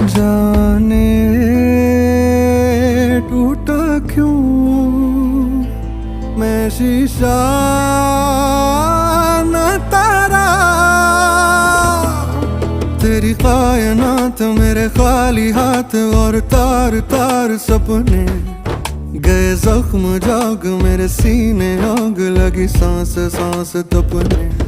जाने टूटा क्यों मैं शीशा न तारा। तेरी कायनात मेरे खाली हाथ और तार तार सपने गए जख्म जाग मेरे सीने, आग लगी सांस सांस तपने।